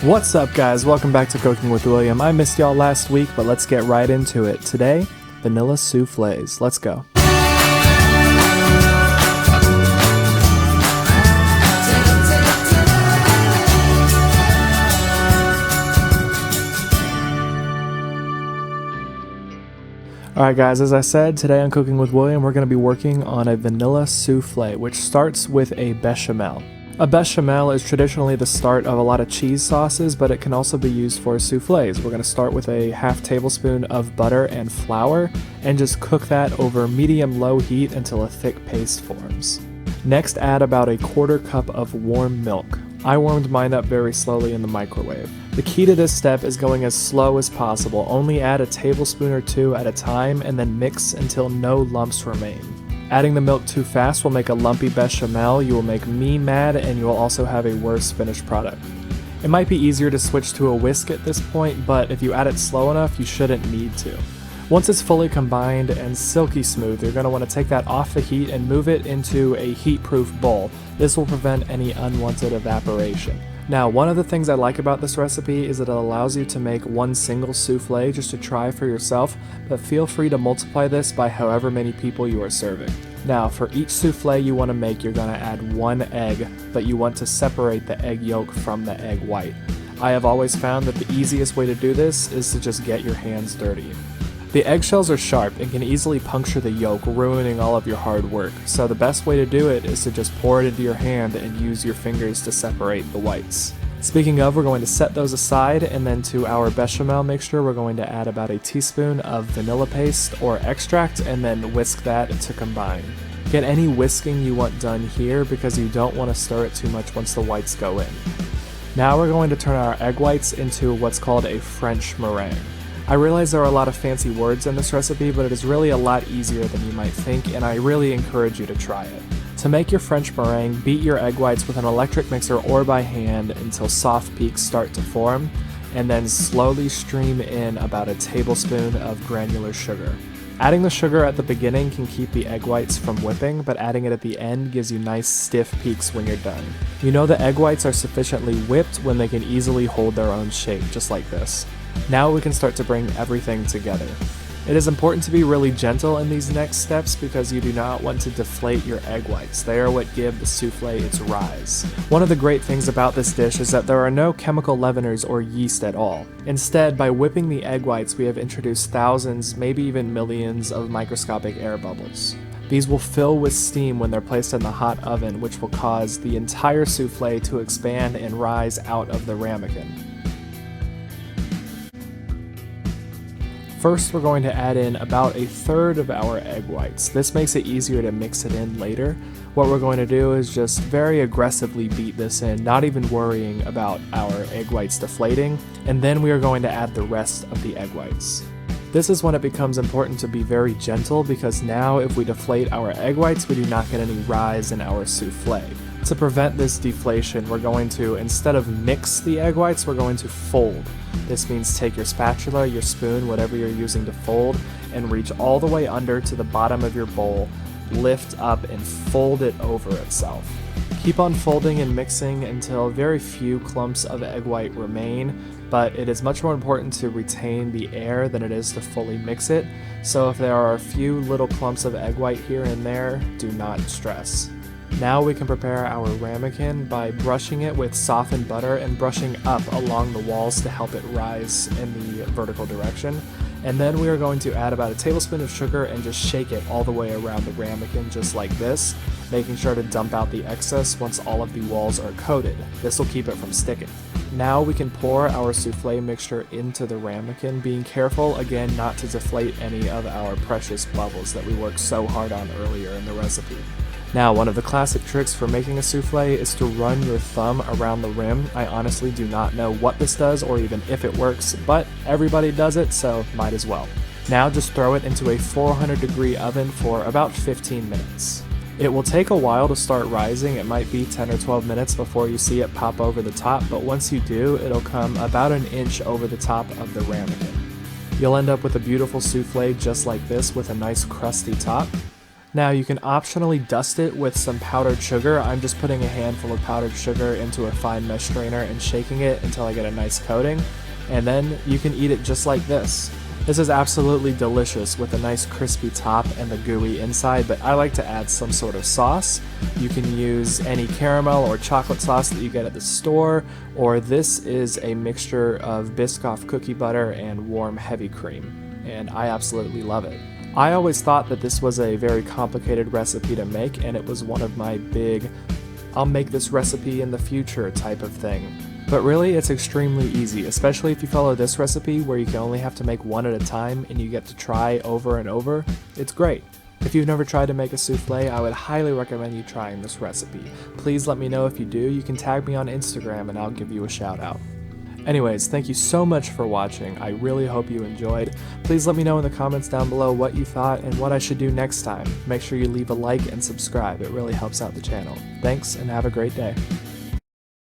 What's up, guys? Welcome back to Cooking with William. I missed y'all last week, but let's get right into it. Today, vanilla souffles. Let's go. Alright guys, as I said, today on Cooking with William, we're going to be working on a vanilla souffle, which starts with a bechamel. A bechamel is traditionally the start of a lot of cheese sauces, but it can also be used for souffles. We're going to start with a half tablespoon of butter and flour, and just cook that over medium-low heat until a thick paste forms. Next, add about a quarter cup of warm milk. I warmed mine up very slowly in the microwave. The key to this step is going as slow as possible. Only add a tablespoon or two at a time, and then mix until no lumps remain. Adding the milk too fast will make a lumpy bechamel. You will make me mad, and you will also have a worse finished product. It might be easier to switch to a whisk at this point, but if you add it slow enough, you shouldn't need to. Once it's fully combined and silky smooth, you're going to want to take that off the heat and move it into a heat-proof bowl. This will prevent any unwanted evaporation. Now, one of the things I like about this recipe is that it allows you to make one single souffle just to try for yourself, but feel free to multiply this by however many people you are serving. Now, for each souffle you want to make, you're going to add one egg, but you want to separate the egg yolk from the egg white. I have always found that the easiest way to do this is to just get your hands dirty. The eggshells are sharp and can easily puncture the yolk, ruining all of your hard work, so the best way to do it is to just pour it into your hand and use your fingers to separate the whites. Speaking of, we're going to set those aside, and then to our bechamel mixture we're going to add about a teaspoon of vanilla paste or extract, and then whisk that to combine. Get any whisking you want done here because you don't want to stir it too much once the whites go in. Now we're going to turn our egg whites into what's called a French meringue. I realize there are a lot of fancy words in this recipe, but it is really a lot easier than you might think, and I really encourage you to try it. To make your French meringue, beat your egg whites with an electric mixer or by hand until soft peaks start to form, and then slowly stream in about a tablespoon of granular sugar. Adding the sugar at the beginning can keep the egg whites from whipping, but adding it at the end gives you nice stiff peaks when you're done. You know the egg whites are sufficiently whipped when they can easily hold their own shape, just like this. Now we can start to bring everything together. It is important to be really gentle in these next steps because you do not want to deflate your egg whites. They are what give the souffle its rise. One of the great things about this dish is that there are no chemical leaveners or yeast at all. Instead, by whipping the egg whites, we have introduced thousands, maybe even millions of microscopic air bubbles. These will fill with steam when they're placed in the hot oven, which will cause the entire souffle to expand and rise out of the ramekin. First, we're going to add in about a third of our egg whites. This makes it easier to mix it in later. What we're going to do is just very aggressively beat this in, not even worrying about our egg whites deflating, and then we are going to add the rest of the egg whites. This is when it becomes important to be very gentle because now if we deflate our egg whites, we do not get any rise in our souffle. To prevent this deflation, we're going to, instead of mix the egg whites, we're going to fold. This means take your spatula, your spoon, whatever you're using to fold, and reach all the way under to the bottom of your bowl, lift up and fold it over itself. Keep on folding and mixing until very few clumps of egg white remain, but it is much more important to retain the air than it is to fully mix it, so if there are a few little clumps of egg white here and there, do not stress. Now we can prepare our ramekin by brushing it with softened butter and brushing up along the walls to help it rise in the vertical direction. And then we are going to add about a tablespoon of sugar and just shake it all the way around the ramekin just like this, making sure to dump out the excess once all of the walls are coated. This will keep it from sticking. Now we can pour our souffle mixture into the ramekin, being careful again not to deflate any of our precious bubbles that we worked so hard on earlier in the recipe. Now, one of the classic tricks for making a souffle is to run your thumb around the rim. I honestly do not know what this does or even if it works, but everybody does it, so might as well. Now just throw it into a 400-degree oven for about 15 minutes. It will take a while to start rising. It might be 10 or 12 minutes before you see it pop over the top, but once you do, it'll come about an inch over the top of the ramekin. You'll end up with a beautiful souffle just like this with a nice crusty top. Now you can optionally dust it with some powdered sugar. I'm just putting a handful of powdered sugar into a fine mesh strainer and shaking it until I get a nice coating, and then you can eat it just like this. This is absolutely delicious with a nice crispy top and the gooey inside, but I like to add some sort of sauce. You can use any caramel or chocolate sauce that you get at the store, or this is a mixture of Biscoff cookie butter and warm heavy cream, and I absolutely love it. I always thought that this was a very complicated recipe to make, and it was one of my big, I'll make this recipe in the future type of thing. But really, it's extremely easy, especially if you follow this recipe where you can only have to make one at a time and you get to try over and over. It's great. If you've never tried to make a souffle, I would highly recommend you trying this recipe. Please let me know if you do. You can tag me on Instagram and I'll give you a shout out. Anyways, thank you so much for watching. I really hope you enjoyed. Please let me know in the comments down below what you thought and what I should do next time. Make sure you leave a like and subscribe. It really helps out the channel. Thanks and have a great day.